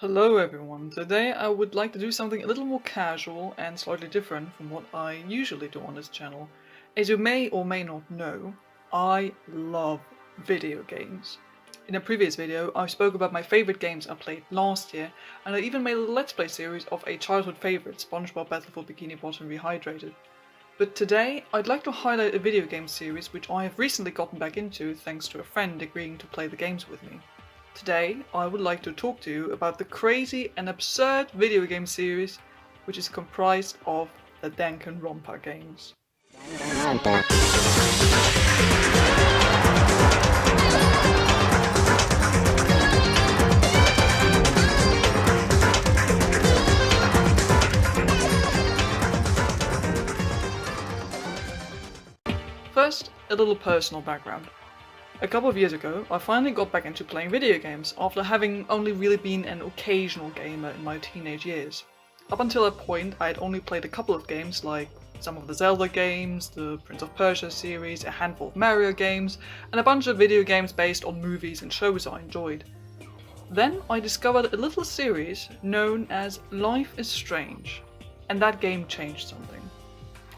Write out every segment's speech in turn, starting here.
Hello everyone, today I would like to do something a little more casual and slightly different from what I usually do on this channel. As you may or may not know, I love video games. In a previous video I spoke about my favourite games I played last year, and I even made a let's play series of a childhood favourite, SpongeBob Battle for Bikini Bottom Rehydrated. But today I'd like to highlight a video game series which I have recently gotten back into thanks to a friend agreeing to play the games with me. Today, I would like to talk to you about the crazy and absurd video game series which is comprised of the Danganronpa games. First, a little personal background. A couple of years ago, I finally got back into playing video games after having only really been an occasional gamer in my teenage years. Up until that point, I had only played a couple of games like some of the Zelda games, the Prince of Persia series, a handful of Mario games, and a bunch of video games based on movies and shows I enjoyed. Then I discovered a little series known as Life is Strange, and that game changed something.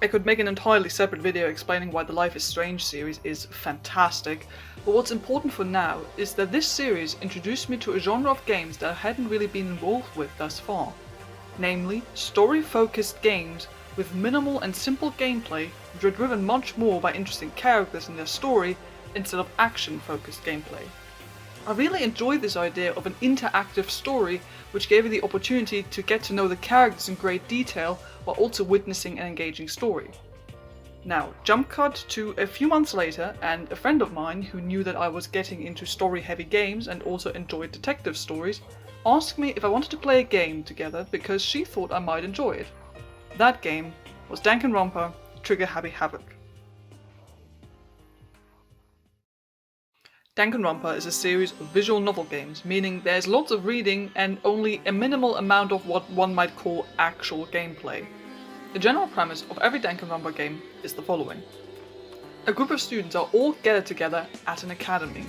I could make an entirely separate video explaining why the Life is Strange series is fantastic, but what's important for now is that this series introduced me to a genre of games that I hadn't really been involved with thus far. Namely, story-focused games with minimal and simple gameplay which are driven much more by interesting characters and their story instead of action-focused gameplay. I really enjoyed this idea of an interactive story which gave me the opportunity to get to know the characters in great detail while also witnessing an engaging story. Now, jump cut to a few months later, and a friend of mine who knew that I was getting into story-heavy games and also enjoyed detective stories asked me if I wanted to play a game together because she thought I might enjoy it. That game was Danganronpa Trigger Happy Havoc. Danganronpa is a series of visual novel games, meaning there's lots of reading and only a minimal amount of what one might call actual gameplay. The general premise of every Danganronpa game is the following. A group of students are all gathered together at an academy.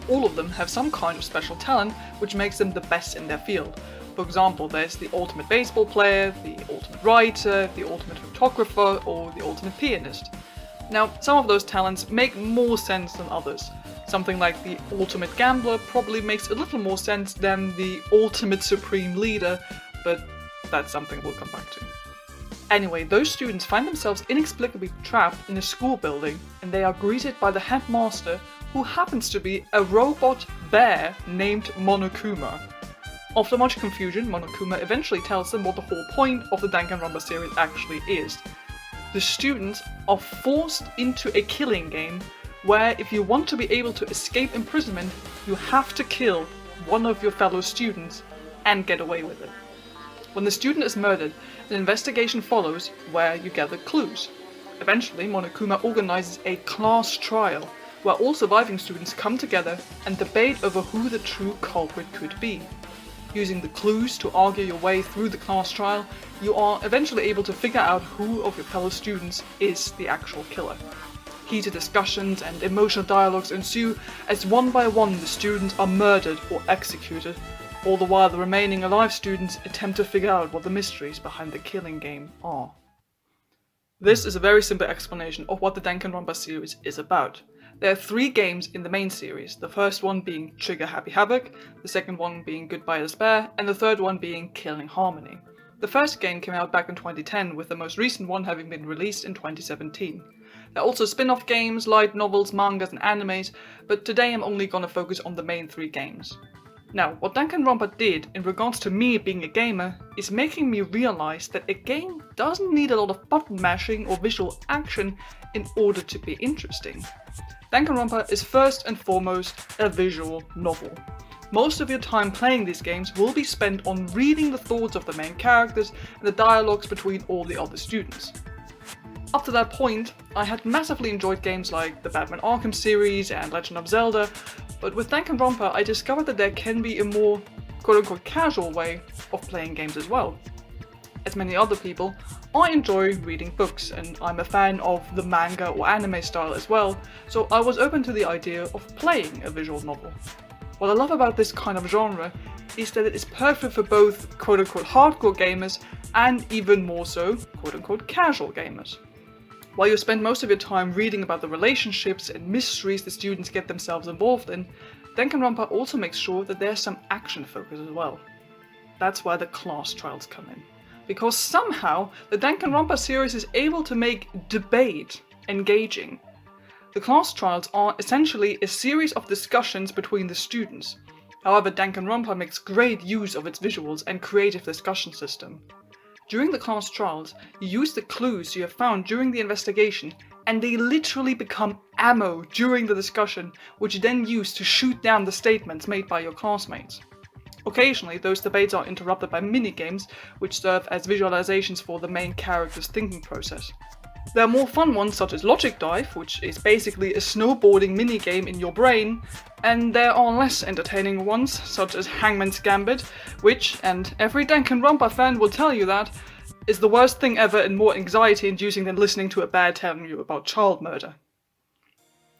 All of them have some kind of special talent which makes them the best in their field. For example, there's the ultimate baseball player, the ultimate writer, the ultimate photographer, or the ultimate pianist. Now, some of those talents make more sense than others. Something like the ultimate gambler probably makes a little more sense than the ultimate supreme leader, but that's something we'll come back to. Anyway, those students find themselves inexplicably trapped in a school building, and they are greeted by the headmaster, who happens to be a robot bear named Monokuma. After much confusion, Monokuma eventually tells them what the whole point of the Danganronpa series actually is. The students are forced into a killing game where if you want to be able to escape imprisonment, you have to kill one of your fellow students and get away with it. When the student is murdered, an investigation follows where you gather clues. Eventually, Monokuma organizes a class trial where all surviving students come together and debate over who the true culprit could be. Using the clues to argue your way through the class trial, you are eventually able to figure out who of your fellow students is the actual killer. Heated discussions and emotional dialogues ensue as one by one the students are murdered or executed, all the while the remaining alive students attempt to figure out what the mysteries behind the killing game are. This is a very simple explanation of what the Danganronpa series is about. There are 3 games in the main series, the first one being Trigger Happy Havoc, the second one being Goodbye Despair, and the third one being Killing Harmony. The first game came out back in 2010, with the most recent one having been released in 2017. There are also spin-off games, light novels, mangas and animes, but today I'm only gonna focus on the main 3 games. Now, what Danganronpa did in regards to me being a gamer is making me realize that a game doesn't need a lot of button mashing or visual action in order to be interesting. Danganronpa is first and foremost a visual novel. Most of your time playing these games will be spent on reading the thoughts of the main characters and the dialogues between all the other students. Up to that point, I had massively enjoyed games like the Batman Arkham series and Legend of Zelda, but with Danganronpa I discovered that there can be a more quote-unquote casual way of playing games as well. As many other people, I enjoy reading books, and I'm a fan of the manga or anime style as well, so I was open to the idea of playing a visual novel. What I love about this kind of genre is that it is perfect for both quote-unquote hardcore gamers and even more so quote-unquote casual gamers. While you spend most of your time reading about the relationships and mysteries the students get themselves involved in, Danganronpa also makes sure that there's some action focus as well. That's where the class trials come in. Because somehow, the Danganronpa series is able to make debate engaging. The class trials are essentially a series of discussions between the students. However, Danganronpa makes great use of its visuals and creative discussion system. During the class trials, you use the clues you have found during the investigation, and they literally become ammo during the discussion, which you then use to shoot down the statements made by your classmates. Occasionally, those debates are interrupted by minigames, which serve as visualizations for the main character's thinking process. There are more fun ones such as Logic Dive, which is basically a snowboarding minigame in your brain, and there are less entertaining ones such as Hangman's Gambit, which, and every Danganronpa fan will tell you that, is the worst thing ever and more anxiety-inducing than listening to a bear telling you about child murder.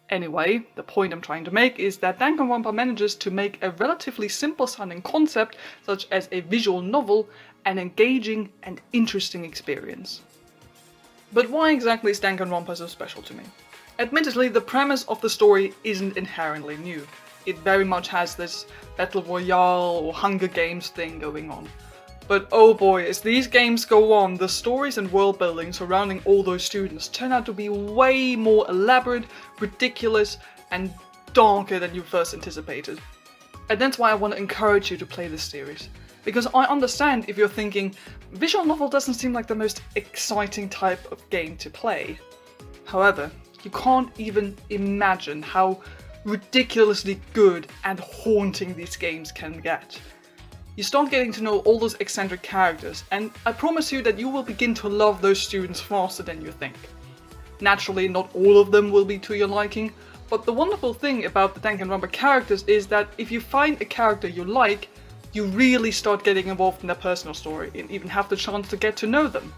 Anyway, the point I'm trying to make is that Danganronpa manages to make a relatively simple-sounding concept, such as a visual novel, an engaging and interesting experience. But why exactly is Danganronpa so special to me? Admittedly, the premise of the story isn't inherently new. It very much has this Battle Royale or Hunger Games thing going on. But oh boy, as these games go on, the stories and world building surrounding all those students turn out to be way more elaborate, ridiculous, and darker than you first anticipated. And that's why I want to encourage you to play this series. Because I understand if you're thinking, visual novel doesn't seem like the most exciting type of game to play. However, you can't even imagine how ridiculously good and haunting these games can get. You start getting to know all those eccentric characters, and I promise you that you will begin to love those students faster than you think. Naturally, not all of them will be to your liking, but the wonderful thing about the Danganronpa characters is that if you find a character you like, you really start getting involved in their personal story and even have the chance to get to know them.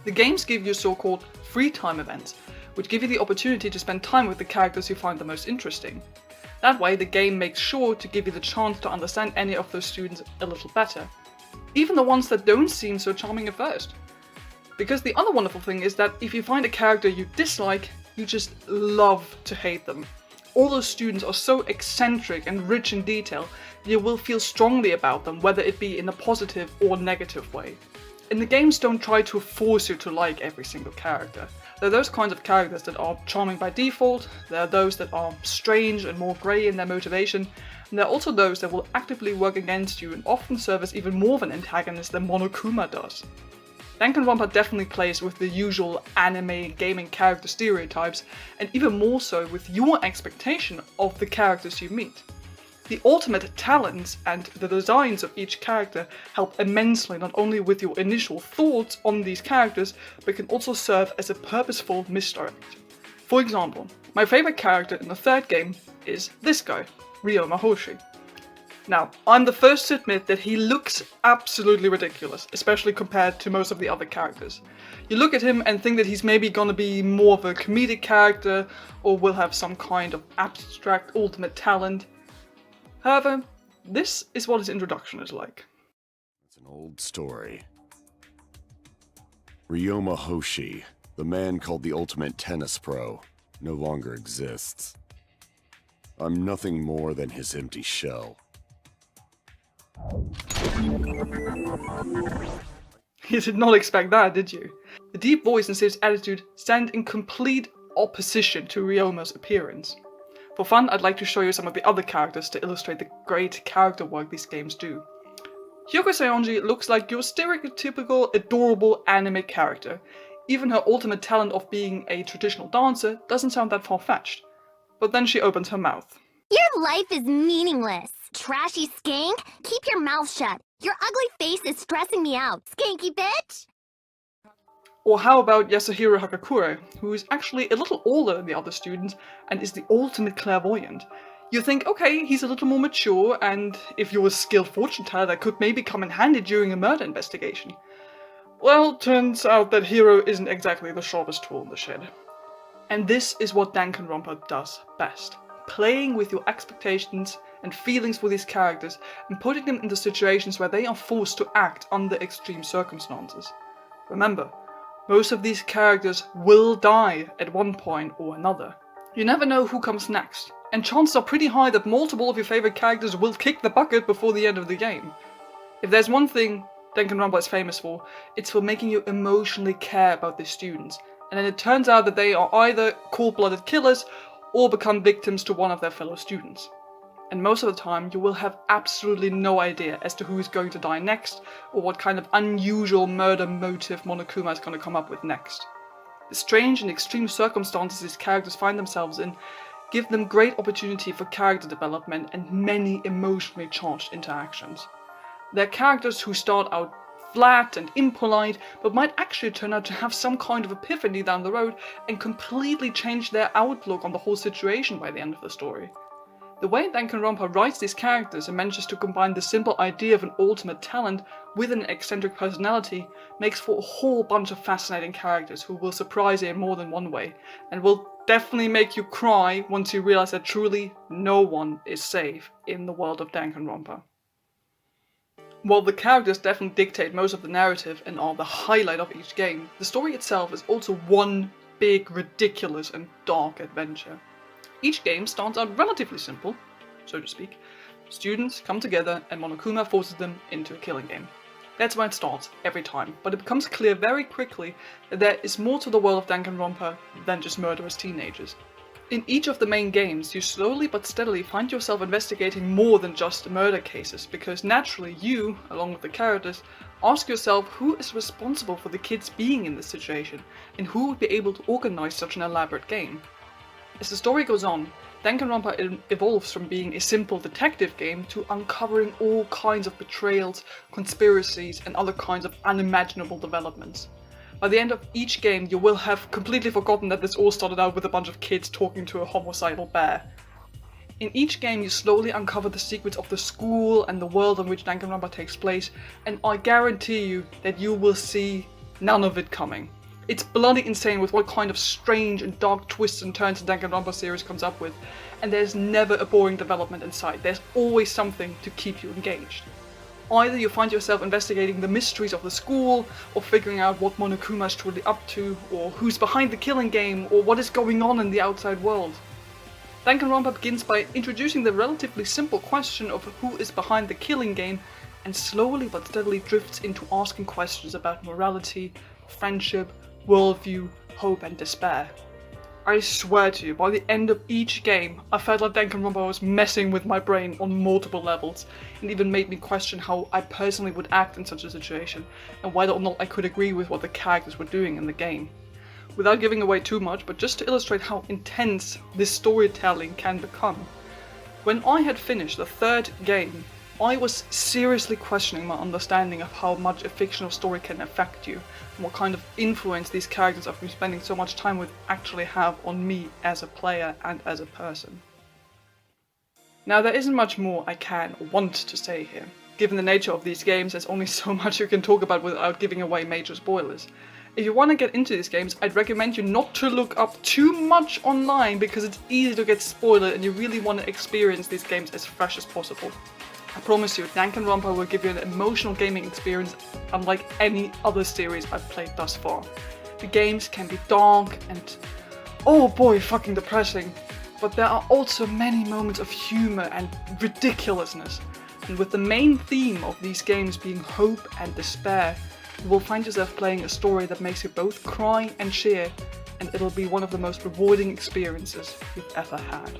The games give you so-called free time events, which give you the opportunity to spend time with the characters you find the most interesting. That way, the game makes sure to give you the chance to understand any of those students a little better. Even the ones that don't seem so charming at first. Because the other wonderful thing is that if you find a character you dislike, you just love to hate them. All those students are so eccentric and rich in detail, you will feel strongly about them, whether it be in a positive or negative way. And the games don't try to force you to like every single character. There are those kinds of characters that are charming by default, there are those that are strange and more grey in their motivation, and there are also those that will actively work against you and often serve as even more of an antagonist than Monokuma does. Danganronpa definitely plays with the usual anime gaming character stereotypes, and even more so with your expectation of the characters you meet. The ultimate talents and the designs of each character help immensely not only with your initial thoughts on these characters, but can also serve as a purposeful misdirect. For example, my favorite character in the third game is this guy, Ryoma Hoshi. Now, I'm the first to admit that he looks absolutely ridiculous, especially compared to most of the other characters. You look at him and think that he's maybe gonna be more of a comedic character, or will have some kind of abstract ultimate talent. However, this is what his introduction is like. It's an old story. Ryoma Hoshi, the man called the ultimate tennis pro, no longer exists. I'm nothing more than his empty shell. You did not expect that, did you? The deep voice and serious attitude stand in complete opposition to Ryoma's appearance. For fun, I'd like to show you some of the other characters to illustrate the great character work these games do. Hyoko Seonji looks like your stereotypical, adorable anime character. Even her ultimate talent of being a traditional dancer doesn't sound that far-fetched. But then she opens her mouth. Your life is meaningless. Trashy skank, keep your mouth shut. Your ugly face is stressing me out, skanky bitch! Or how about Yasuhiro Hakakure, who is actually a little older than the other students and is the ultimate clairvoyant. You think, okay, he's a little more mature, and if you're a skilled fortune teller, that could maybe come in handy during a murder investigation. Well, turns out that Hiro isn't exactly the sharpest tool in the shed. And this is what Danganronpa does best. playing with your expectations and feelings for these characters and putting them into situations where they are forced to act under extreme circumstances. Remember, most of these characters will die at one point or another. You never know who comes next, and chances are pretty high that multiple of your favorite characters will kick the bucket before the end of the game. If there's one thing Danganronpa is famous for, it's for making you emotionally care about the students, and then it turns out that they are either cold-blooded killers or become victims to one of their fellow students. And most of the time you will have absolutely no idea as to who is going to die next, or what kind of unusual murder motive Monokuma is going to come up with next. The strange and extreme circumstances these characters find themselves in give them great opportunity for character development and many emotionally charged interactions. They're characters who start out flat and impolite, but might actually turn out to have some kind of epiphany down the road and completely change their outlook on the whole situation by the end of the story. The way Danganronpa writes these characters and manages to combine the simple idea of an ultimate talent with an eccentric personality makes for a whole bunch of fascinating characters who will surprise you in more than one way, and will definitely make you cry once you realize that truly no one is safe in the world of Danganronpa. While the characters definitely dictate most of the narrative and are the highlight of each game, the story itself is also one big, ridiculous and dark adventure. Each game starts out relatively simple, so to speak. Students come together and Monokuma forces them into a killing game. That's where it starts, every time, but it becomes clear very quickly that there is more to the world of Danganronpa than just murderous teenagers. In each of the main games, you slowly but steadily find yourself investigating more than just murder cases, because naturally you, along with the characters, ask yourself who is responsible for the kids being in this situation, and who would be able to organize such an elaborate game. As the story goes on, Danganronpa evolves from being a simple detective game to uncovering all kinds of betrayals, conspiracies, and other kinds of unimaginable developments. By the end of each game, you will have completely forgotten that this all started out with a bunch of kids talking to a homicidal bear. In each game, you slowly uncover the secrets of the school and the world in which Danganronpa takes place, and I guarantee you that you will see none of it coming. It's bloody insane with what kind of strange and dark twists and turns the Danganronpa series comes up with, and there's never a boring development in sight. There's always something to keep you engaged. Either you find yourself investigating the mysteries of the school, or figuring out what Monokuma is truly up to, or who's behind the killing game, or what is going on in the outside world. Danganronpa begins by introducing the relatively simple question of who is behind the killing game, and slowly but steadily drifts into asking questions about morality, friendship, worldview, hope and despair. I swear to you, by the end of each game, I felt like Danganronpa was messing with my brain on multiple levels, and even made me question how I personally would act in such a situation, and whether or not I could agree with what the characters were doing in the game. Without giving away too much, but just to illustrate how intense this storytelling can become. When I had finished the third game, I was seriously questioning my understanding of how much a fictional story can affect you, and what kind of influence these characters I've been spending so much time with actually have on me as a player and as a person. Now, there isn't much more I can or want to say here. Given the nature of these games, there's only so much you can talk about without giving away major spoilers. If you want to get into these games, I'd recommend you not to look up too much online, because it's easy to get spoiled and you really want to experience these games as fresh as possible. I promise you, Danganronpa will give you an emotional gaming experience unlike any other series I've played thus far. The games can be dark and, oh boy, fucking depressing, but there are also many moments of humor and ridiculousness. And with the main theme of these games being hope and despair, you will find yourself playing a story that makes you both cry and cheer, and it'll be one of the most rewarding experiences you've ever had.